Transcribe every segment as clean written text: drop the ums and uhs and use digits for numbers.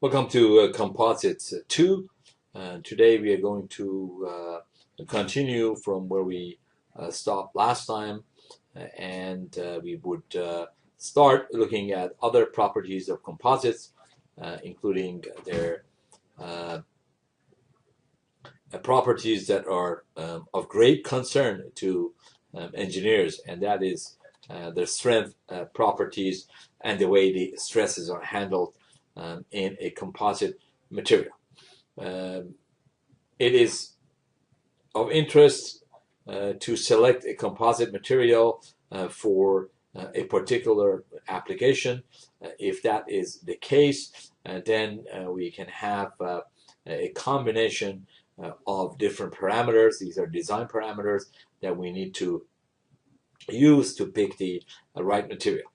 Welcome to Composites 2. Today we are going to continue from where we stopped last time, and we would start looking at other properties of composites, including their properties that are of great concern to engineers, and that is their strength properties and the way the stresses are handled in a composite material. It is of interest to select a composite material for a particular application. If that is the case, then we can have a combination of different parameters. These are design parameters that we need to use to pick the right material.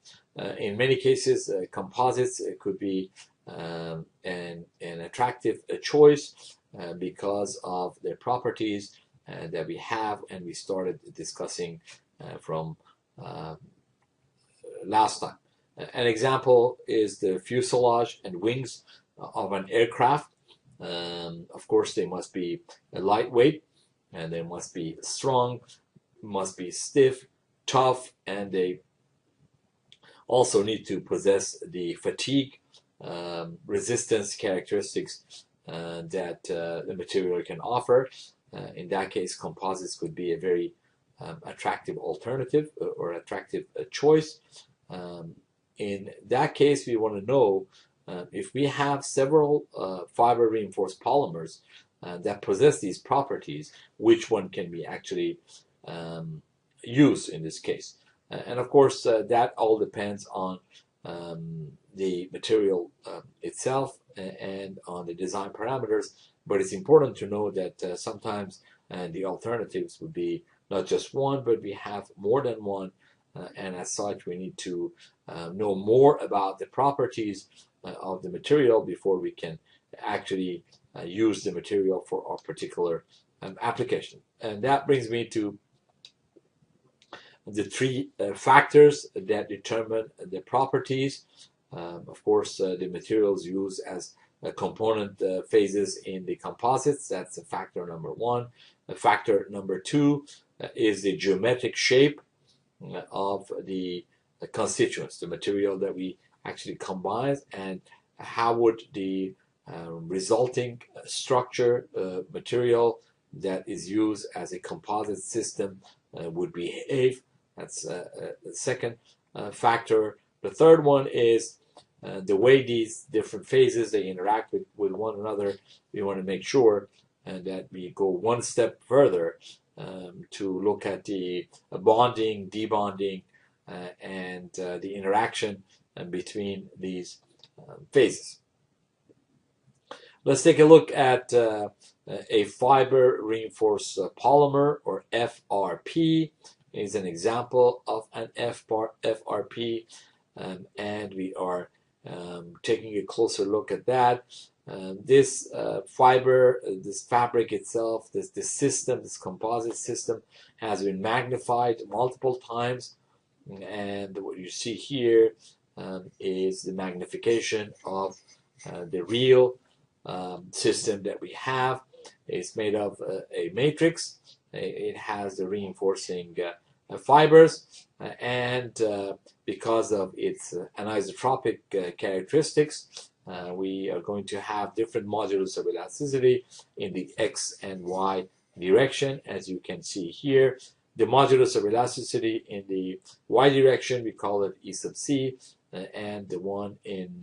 In many cases, composites could be an attractive choice because of their properties that we have, and we started discussing from last time. An example is the fuselage and wings of an aircraft. Of course, they must be lightweight, and they must be strong, must be stiff, tough, and they also need to possess the fatigue resistance characteristics that the material can offer. In that case, composites could be a very attractive alternative or attractive choice. In that case, we want to know if we have several fiber reinforced polymers that possess these properties, which one can we actually use in this case. And of course, that all depends on the material itself and on the design parameters, but it's important to know that sometimes the alternatives would be not just one, but we have more than one, and as such we need to know more about the properties of the material before we can actually use the material for our particular application. And that brings me to the three factors that determine the properties. Of course, the materials used as component phases in the composites. That's factor number one. Factor number two is the geometric shape of the constituents, the material that we actually combine, and how would the resulting structure material that is used as a composite system would behave. That's the second factor. The third one is the way these different phases they interact with one another. We want to make sure that we go one step further to look at the bonding, debonding, and the interaction between these phases. Let's take a look at a fiber reinforced polymer, or FRP. Is an example of an FRP, and we are taking a closer look at that. This fiber, this fabric itself, this system, this composite system has been magnified multiple times, and what you see here is the magnification of the real system that we have. It's made of a matrix. It has the reinforcing fibers, and because of its anisotropic characteristics, we are going to have different modulus of elasticity in the x and y direction. As you can see here, the modulus of elasticity in the y direction, we call it E sub c, and the one in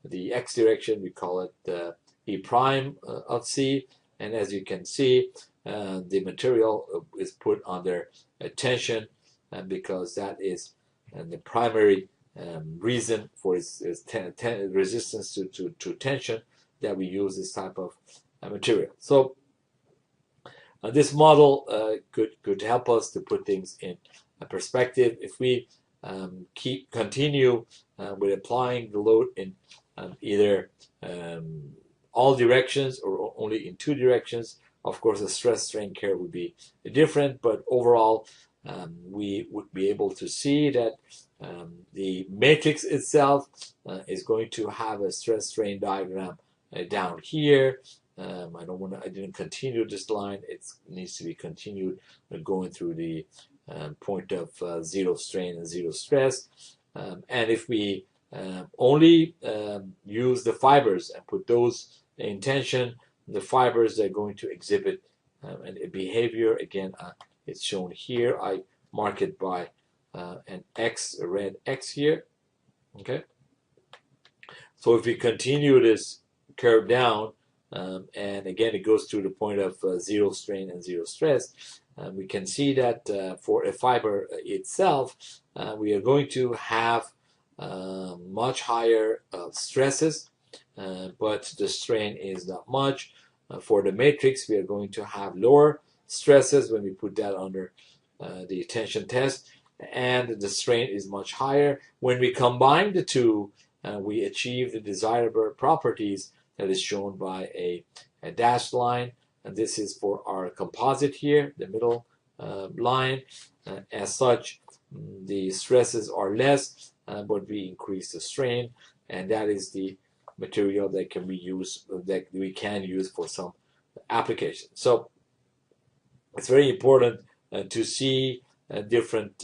the x direction, we call it E prime of c. And as you can see, the material is put under tension, because that is the primary reason for its resistance to tension, that we use this type of material. So this model could help us to put things in perspective. If we continue with applying the load in either all directions or only in two directions, of course the stress strain curve would be different, but overall we would be able to see that the matrix itself is going to have a stress strain diagram down here. I didn't continue this line. It needs to be continued going through the point of zero strain and zero stress. And if we only use the fibers and put those in tension, the fibers are going to exhibit a behavior. Again, it's shown here. I mark it by an X, a red X here. Okay. So if we continue this curve down, and again it goes to the point of zero strain and zero stress, we can see that for a fiber itself, we are going to have much higher stresses, but the strain is not much. For the matrix, we are going to have lower stresses when we put that under the tension test, and the strain is much higher. When we combine the two, we achieve the desirable properties that is shown by a dashed line, and this is for our composite here, the middle line. As such, the stresses are less, but we increase the strain, and that is the material that can be used, that we can use for some applications. So it's very important to see different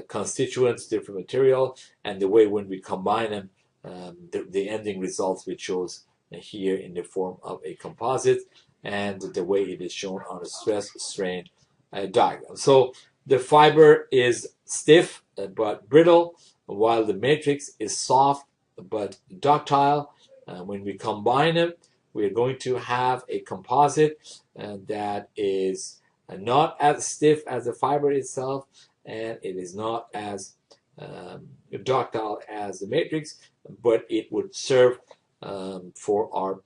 constituents, different material, and the way when we combine them, the ending results which shows here in the form of a composite, and the way it is shown on a stress strain diagram. So the fiber is stiff but brittle, while the matrix is soft but ductile. When we combine them, we are going to have a composite that is not as stiff as the fiber itself, and it is not as ductile as the matrix, but it would serve for our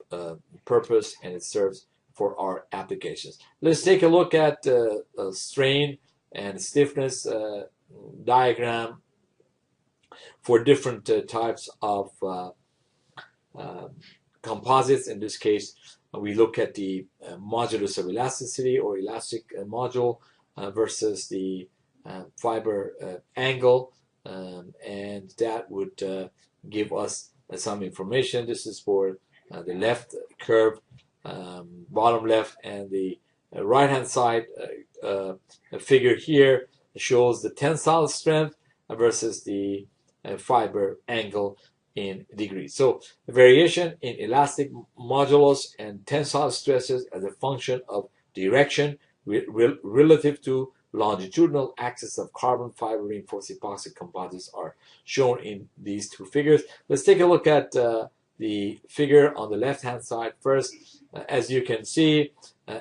purpose, and it serves for our applications. Let's take a look at strain and stiffness diagram for different types of composites. In this case, we look at the modulus of elasticity or elastic module versus the fiber angle, and that would give us some information. This is for the left curve, bottom left, and the right hand side figure here shows the tensile strength versus the fiber angle in degrees. So variation in elastic modulus and tensile stresses as a function of direction relative to longitudinal axis of carbon fiber reinforced epoxy composites are shown in these two figures. Let's take a look at the figure on the left hand side first. As you can see,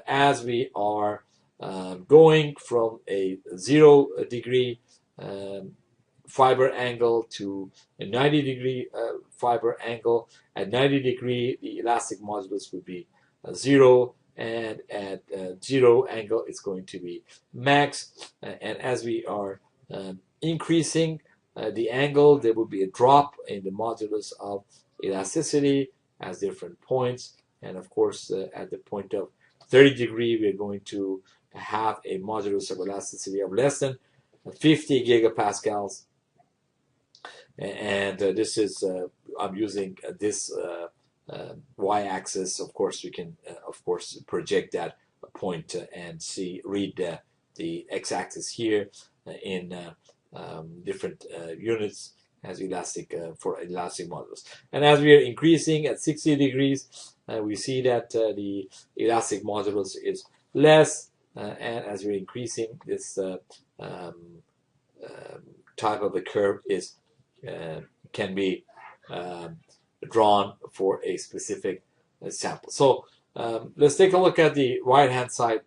as we are going from a 0 degree fiber angle to a 90 degree fiber angle, at 90 degree the elastic modulus would be 0, and at 0 angle it's going to be max, and as we are increasing the angle, there will be a drop in the modulus of elasticity at different points, and of course at the point of 30 degree we are going to have a modulus of elasticity of less than 50 gigapascals, and this is I'm using this y-axis. Of course you can of course project that point and read the x-axis here in different units as elastic for elastic modulus. And as we are increasing at 60 degrees, we see that the elastic modulus is less, and as we're increasing, this type of a curve is can be drawn for a specific sample. So let's take a look at the right hand side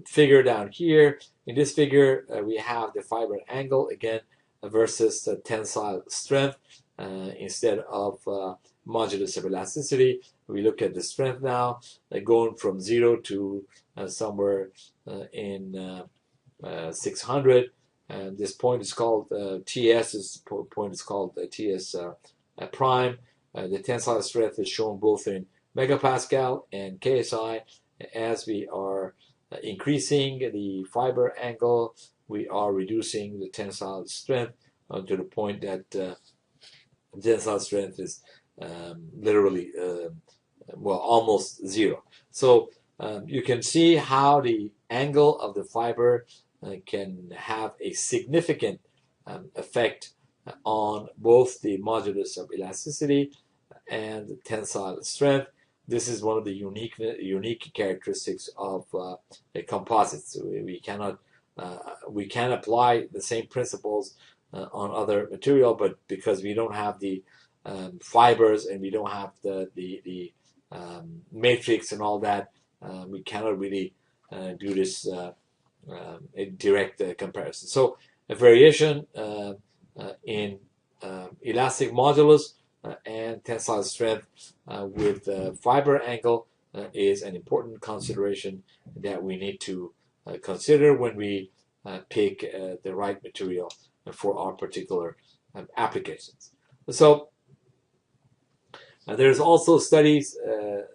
figure down here. In this figure we have the fiber angle again versus the tensile strength instead of modulus of elasticity. We look at the strength now, going from 0 to somewhere in 600, and this point is called TS. This point is called TS prime. The tensile strength is shown both in megapascal and KSI. As we are increasing the fiber angle, we are reducing the tensile strength to the point that tensile strength is literally well, almost zero. So you can see how the angle of the fiber can have a significant effect on both the modulus of elasticity and the tensile strength. This is one of the unique characteristics of composites. We can apply the same principles on other material, but because we don't have the fibers and we don't have the matrix and all that, we cannot really do this a direct comparison. So a variation in elastic modulus and tensile strength with fiber angle is an important consideration that we need to consider when we pick the right material for our particular applications. So there's also studies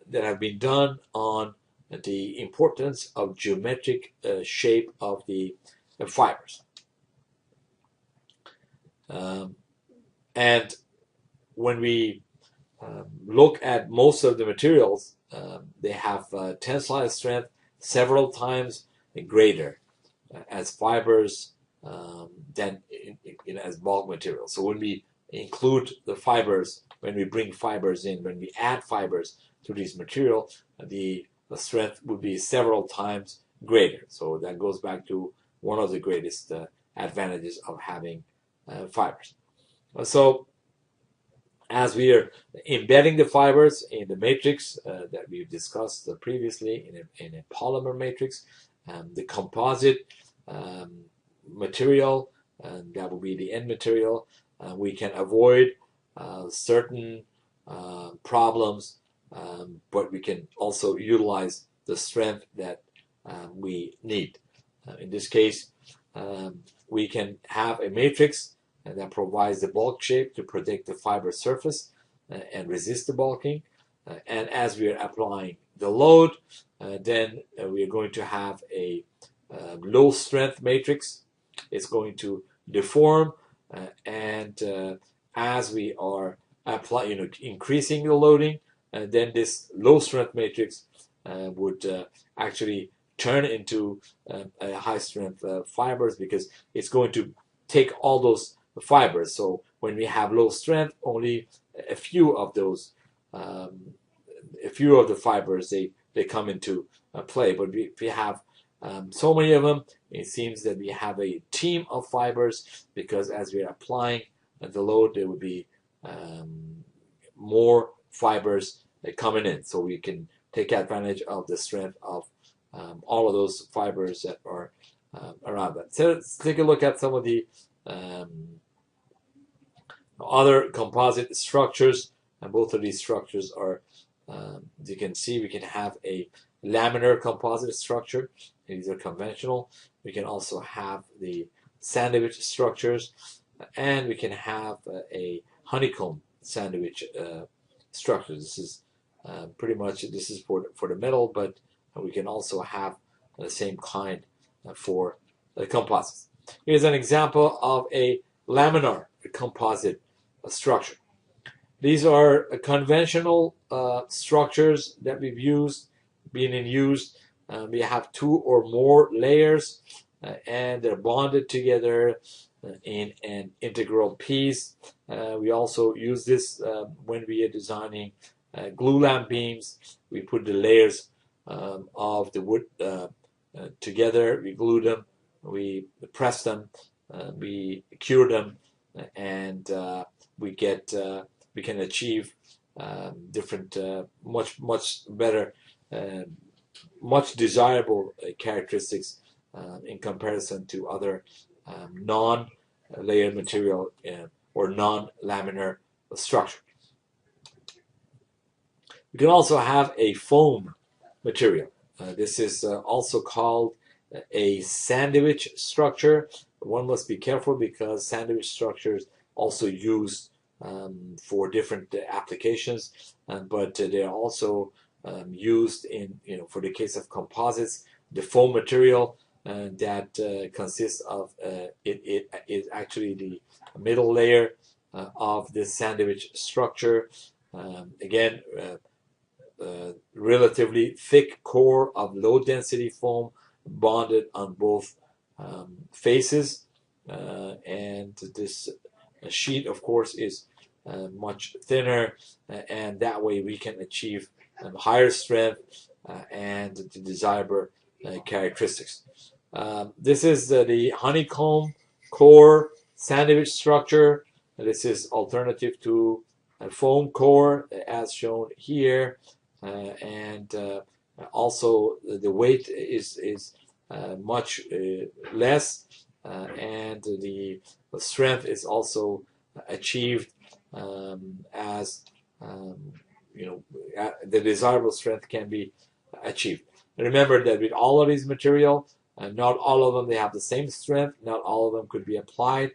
that have been done on the importance of geometric shape of the fibers. And when we look at most of the materials, they have tensile strength several times greater as fibers than as bulk materials. So when we include the fibers, when we bring fibers in, when we add fibers to these material, the strength would be several times greater. So that goes back to one of the greatest advantages of having fibers. So as we are embedding the fibers in the matrix that we've discussed previously in a polymer matrix, the composite material, and that will be the end material, we can avoid certain problems, but we can also utilize the strength that we need. In this case, we can have a matrix that provides the bulk shape to protect the fiber surface and resist the bulking. And as we are applying the load, then we are going to have a low strength matrix. It's going to deform, and as we are increasing the loading, then this low strength matrix would actually turn into a high strength fibers, because it's going to take all those fibers. So when we have low strength, only a few of those, a few of the fibers, they come into play. But if we have so many of them, it seems that we have a team of fibers, because as we are applying the load, there would be more fibers coming in. So we can take advantage of the strength of all of those fibers that are around that. So let's take a look at some of the other composite structures, and both of these structures are, as you can see, we can have a laminar composite structure. These are conventional. We can also have the sandwich structures, and we can have a honeycomb sandwich structure. This is pretty much, this is for the metal, but we can also have the same kind for the composites. Here's an example of a laminar composite structure. These are conventional structures that we've been in use. We have two or more layers, and they're bonded together in an integral piece. We also use this when we are designing glue lamp beams. We put the layers of the wood together, we glue them, we press them, we cure them, and we can achieve different, much better, much desirable characteristics in comparison to other non-layered material or non-laminar structure. We can also have a foam material. This is also called a sandwich structure. One must be careful, because sandwich structures also used for different applications, but they're also used in, for the case of composites, the foam material that consists of it is actually the middle layer of this sandwich structure. Again, relatively thick core of low density foam bonded on both faces, and this sheet of course is much thinner, and that way we can achieve higher strength and the desirable characteristics. This is the honeycomb core sandwich structure. This is alternative to a foam core as shown here, and also the weight is much less, and the strength is also achieved as the desirable strength can be achieved. Remember that with all of these materials, not all of them they have the same strength. Not all of them could be applied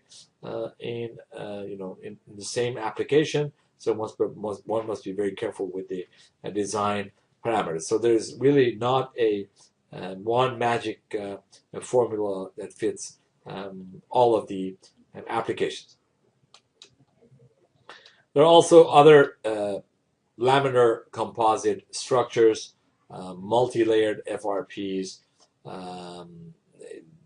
in the same application. So one must be very careful with the design parameters. So there's really not a one magic formula that fits all of the applications. There are also other laminar composite structures, multi-layered FRPs.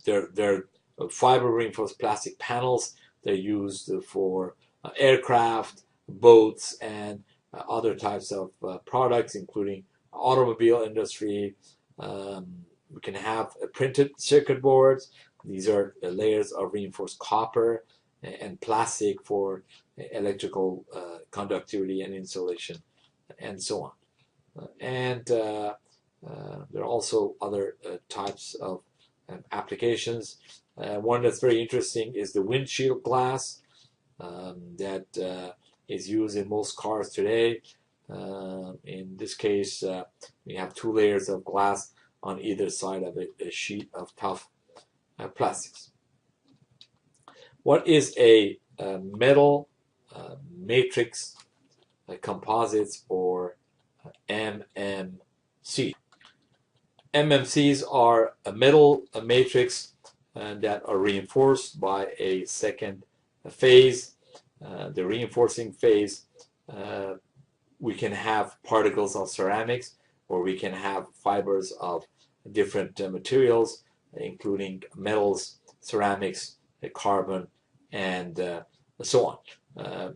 They're fiber reinforced plastic panels. They're used for aircraft, boats, and other types of products, including automobile industry. We can have printed circuit boards. These are layers of reinforced copper and plastic for electrical conductivity and insulation, and so on. And there are also other types of applications. One that's very interesting is the windshield glass that is used in most cars today. In this case, we have two layers of glass on either side of a sheet of tough plastics. What is a metal matrix composites, or MMC? MMCs are a metal matrix that are reinforced by a second phase. The reinforcing phase, we can have particles of ceramics, or we can have fibers of different materials, including metals, ceramics, carbon, and so on.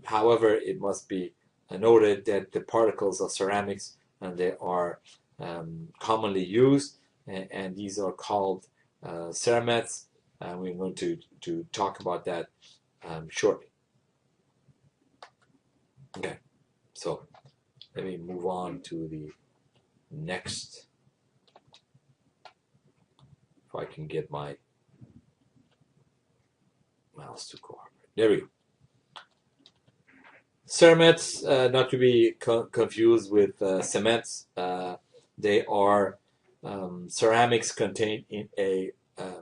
However, it must be noted that the particles of ceramics, they are commonly used, and these are called ceramets. We're going to talk about that shortly. Okay, so let me move on to the next. If I can get my mouse to cooperate. There we go. Ceramets, not to be confused with cements. They are ceramics contained in a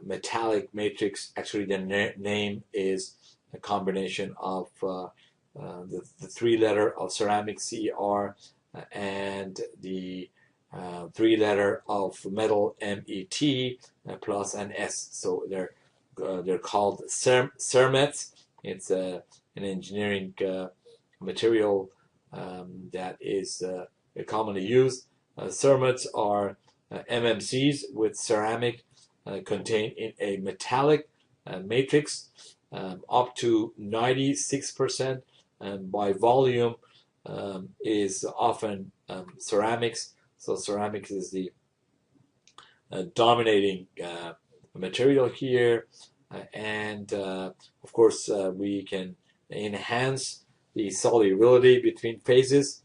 metallic matrix. Actually, the name is a combination of the three-letter of ceramic CR and the three-letter of metal MET plus an S. So they're called ceramets. It's an engineering material that is commonly used. Ceramets are MMCs with ceramic contained in a metallic matrix up to 96%, and by volume is often ceramics. So ceramics is the dominating material here, and of course we can enhance the solubility between phases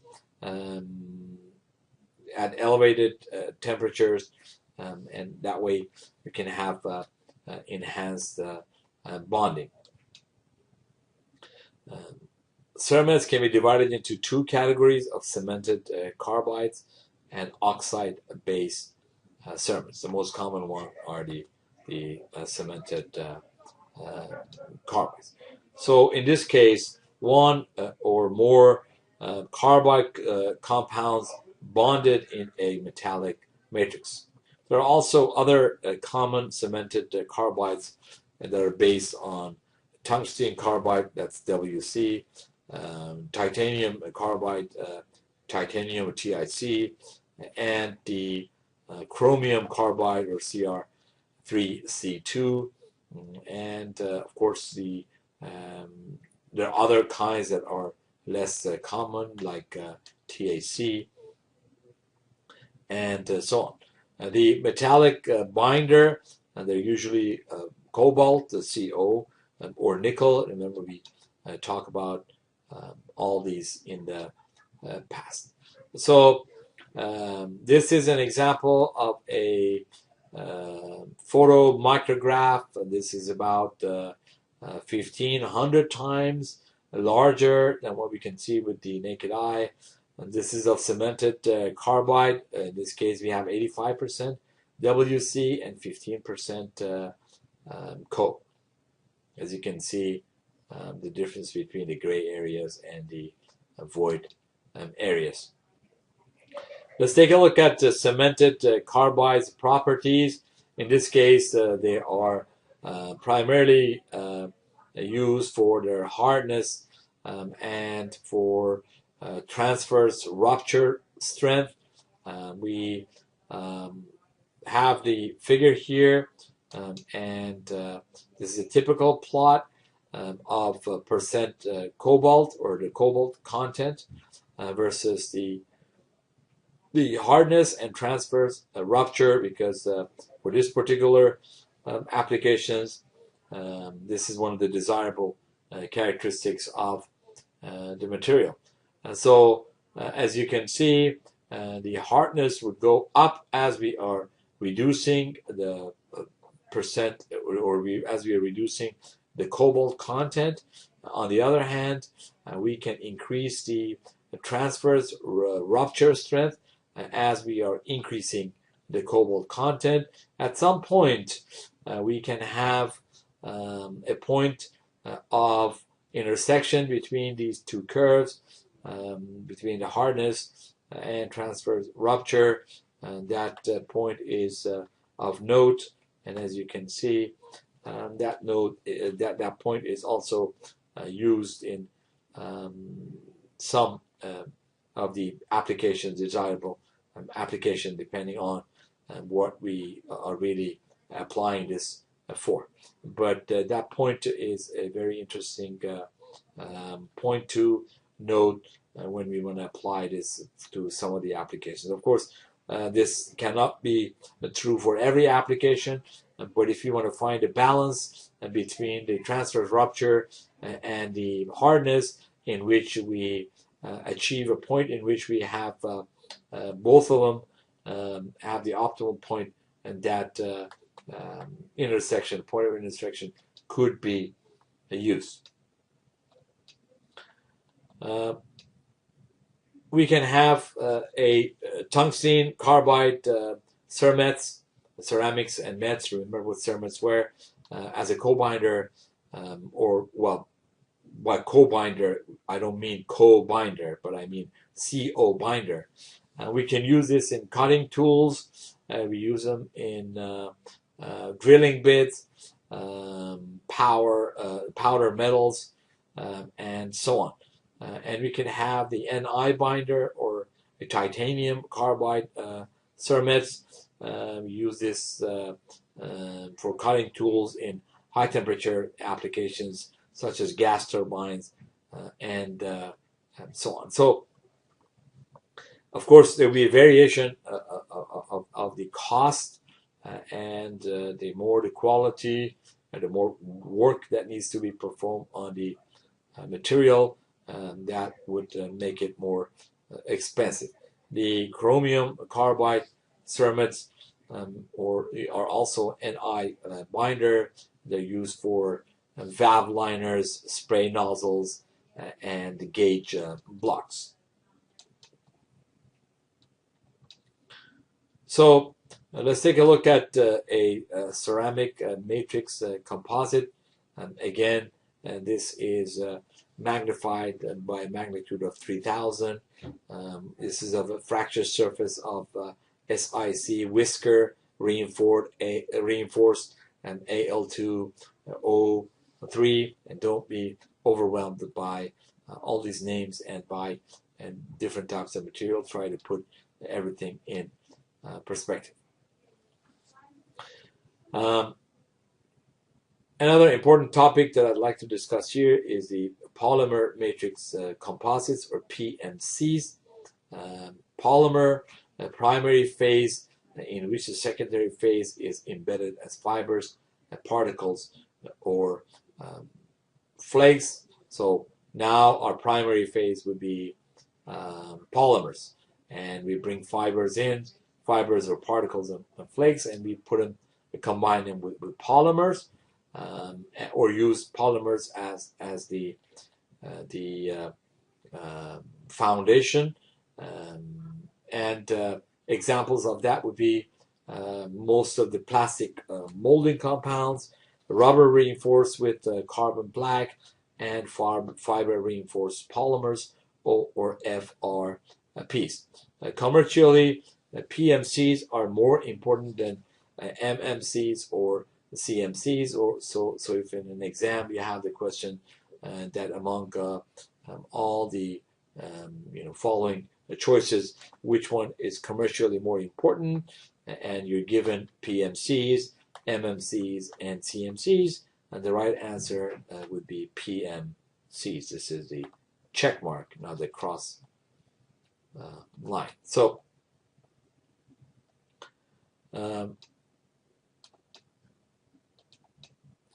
at elevated temperatures, and that way we can have enhanced bonding. Ceramets can be divided into two categories of cemented carbides and oxide-based ceramets. The most common one are the cemented carbides. So in this case, one or more carbide compounds bonded in a metallic matrix. There are also other common cemented carbides that are based on tungsten carbide, that's WC, titanium carbide, titanium TiC, and the chromium carbide or CR3C2, and of course there are other kinds that are less common like TAC and so on. The metallic binder, they're usually cobalt, the CO, or nickel. Remember, we talk about all these in the past. So this is an example of a photo micrograph. This is about 1,500 times larger than what we can see with the naked eye. And this is of cemented carbide. In this case, we have 85% WC and 15% coke. As you can see, the difference between the gray areas and the void areas. Let's take a look at cemented carbide's properties. In this case, they are primarily used for their hardness and for transverse rupture strength. We have the figure here, and this is a typical plot of percent cobalt, or the cobalt content, versus the hardness and transverse rupture, because for this particular applications, this is one of the desirable characteristics of the material. And so, as you can see, the hardness would go up as we are reducing the percent, as we are reducing the cobalt content. On the other hand, we can increase the transverse rupture strength as we are increasing the cobalt content. At some point, we can have a point of intersection between these two curves, between the hardness and transverse rupture. That point is of note, and as you can see, that point is also used in some of the applications, desirable application, depending on what we are really applying this for. But that point is a very interesting point to note when we want to apply this to some of the applications. Of course, this cannot be true for every application, but if you want to find a balance between the transverse rupture and the hardness, in which we achieve a point in which we have both of them have the optimal point, and that point of intersection could be used. We can have a tungsten carbide cermets, ceramics and mets. Remember what cermets were, as a co-binder, by co-binder, I don't mean co-binder, but I mean CO binder. We can use this in cutting tools. We use them in drilling bits, powder metals, and so on. And we can have the Ni binder, or a titanium carbide cermets. We use this for cutting tools in high temperature applications such as gas turbines and so on. So, of course, there will be a variation of the cost, and the more the quality and the more work that needs to be performed on the material, that would make it more expensive. The chromium carbide cermets are also Ni binder. They're used for valve liners, spray nozzles, and gauge blocks. So let's take a look at a ceramic matrix composite. Again, this is magnified by a magnitude of 3,000. This is of a fracture surface of SiC whisker reinforced and Al2O3, and don't be overwhelmed by all these names and by different types of material. Try to put everything in perspective. Another important topic that I'd like to discuss here is the polymer matrix composites, or PMCs. Polymer primary phase, in which the secondary phase is embedded as fibers, particles, or flakes. So now our primary phase would be polymers, and we bring fibers in, fibers or particles and flakes, and we combine them with polymers, or use polymers as the foundation. Examples of that would be most of the plastic molding compounds, rubber reinforced with carbon black, and fiber reinforced polymers, or FRPs. Commercially, PMCs are more important than MMCs or CMCs. So if in an exam you have the question that among all the following choices, which one is commercially more important, and you're given PMCs, MMCs, and CMCs, and the right answer would be PMCs. This is the check mark, not the cross line. So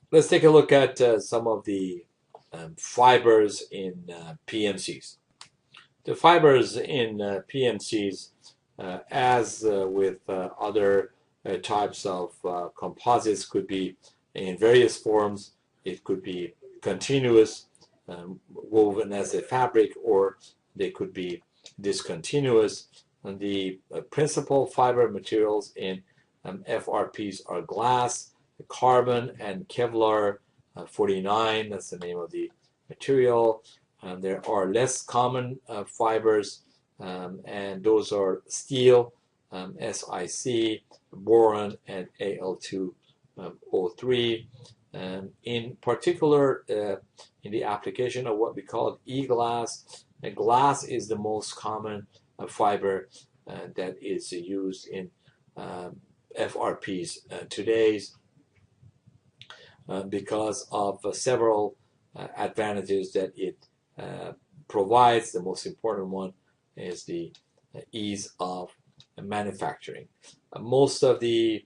let's take a look at some of the fibers in PMCs. The fibers in PMCs, as with other types of composites, could be in various forms. It could be continuous, woven as a fabric, or they could be discontinuous. And the principal fiber materials in FRPs are glass, carbon, and Kevlar 49. That's the name of the material. There are less common fibers, and those are steel, SiC, boron, and Al2O3. In particular, in the application of what we call e-glass, glass is the most common fiber that is used in FRPs today, because of several advantages that it provides. The most important one is the ease of manufacturing. Most of the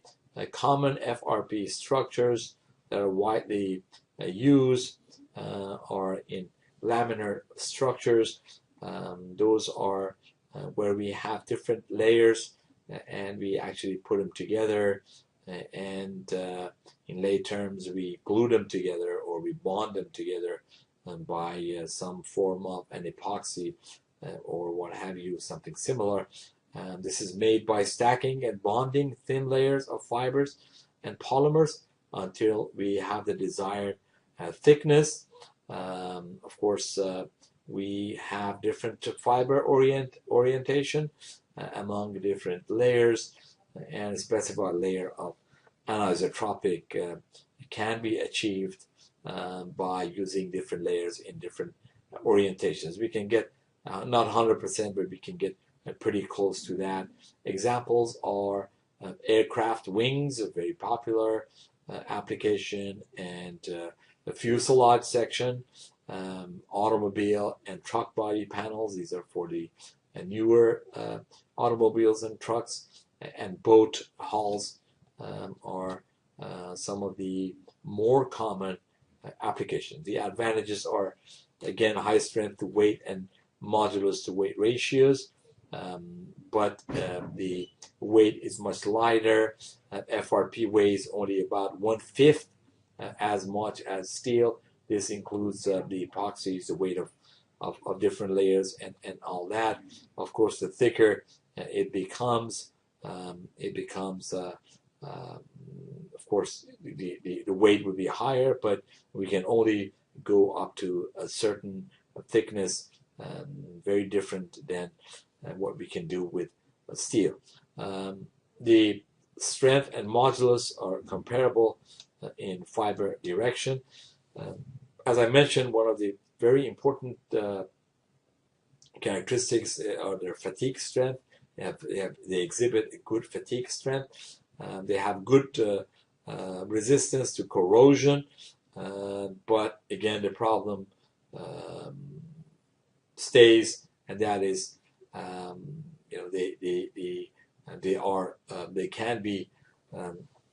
common FRP structures that are widely used are in laminar structures. Those are where we have different layers, and we actually put them together, and in lay terms we glue them together, or we bond them together by some form of an epoxy or what have you, something similar. This is made by stacking and bonding thin layers of fibers and polymers until we have the desired thickness. Of course, we have different fiber orientation among different layers, and a specified layer of anisotropic can be achieved by using different layers in different orientations. We can get not 100%, but we can get pretty close to that. Examples are aircraft wings, a very popular application, and the fuselage section, automobile and truck body panels. These are for the newer automobiles and trucks, and boat hulls are some of the more common applications. The advantages are, again, high strength to weight and modulus to weight ratios, but the weight is much lighter. FRP weighs only about 1/5 as much as steel. This includes the epoxies, the weight of different layers, and all that. Of course, the thicker it becomes, of course, the weight would be higher, but we can only go up to a certain thickness, very different than what we can do with steel. The strength and modulus are comparable in fiber erection. As I mentioned, one of the very important characteristics are their fatigue strength. They exhibit a good fatigue strength. They have good resistance to corrosion, but again, the problem stays, and that is, they can be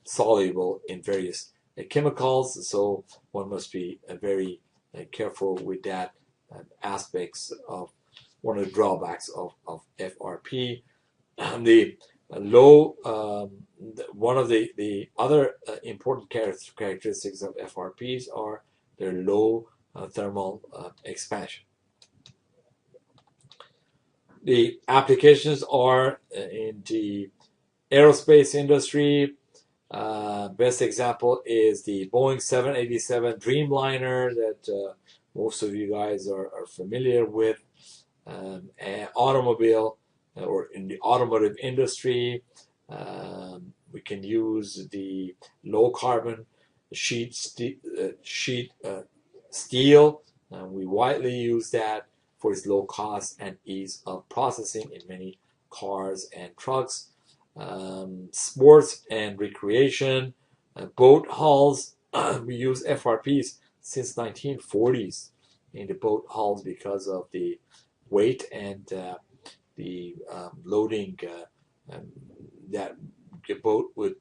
soluble in various chemicals. So one must be very careful with that aspects of one of the drawbacks of FRP. The low, one of the other important characteristics of FRPs are their low thermal expansion. The applications are in the aerospace industry. Best example is the Boeing 787 Dreamliner that most of you guys are familiar with. And automobile, or in the automotive industry, we can use the low carbon sheet steel. We widely use that for its low cost and ease of processing in many cars and trucks. Sports and recreation, boat hulls. We use FRPs since 1940s in the boat hulls because of the weight and the loading that the boat would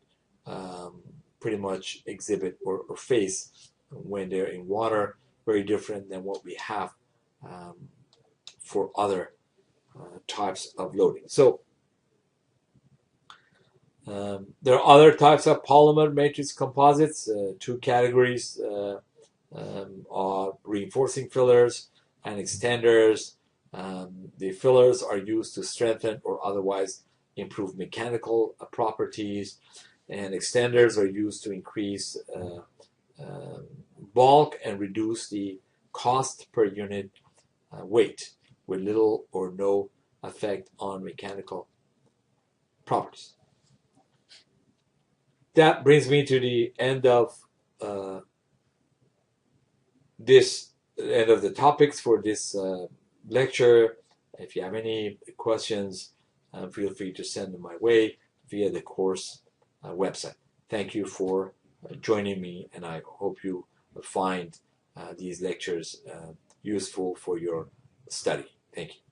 pretty much exhibit or face when they're in water, very different than what we have for other types of loading. So there are other types of polymer matrix composites. Two categories are reinforcing fillers and extenders. The fillers are used to strengthen or otherwise improve mechanical properties, and extenders are used to increase bulk and reduce the cost per unit weight with little or no effect on mechanical properties. That brings me to the end of the topics for this lecture. If you have any questions, feel free to send them my way via the course website. Thank you for joining me, and I hope you find these lectures useful for your study. Thank you.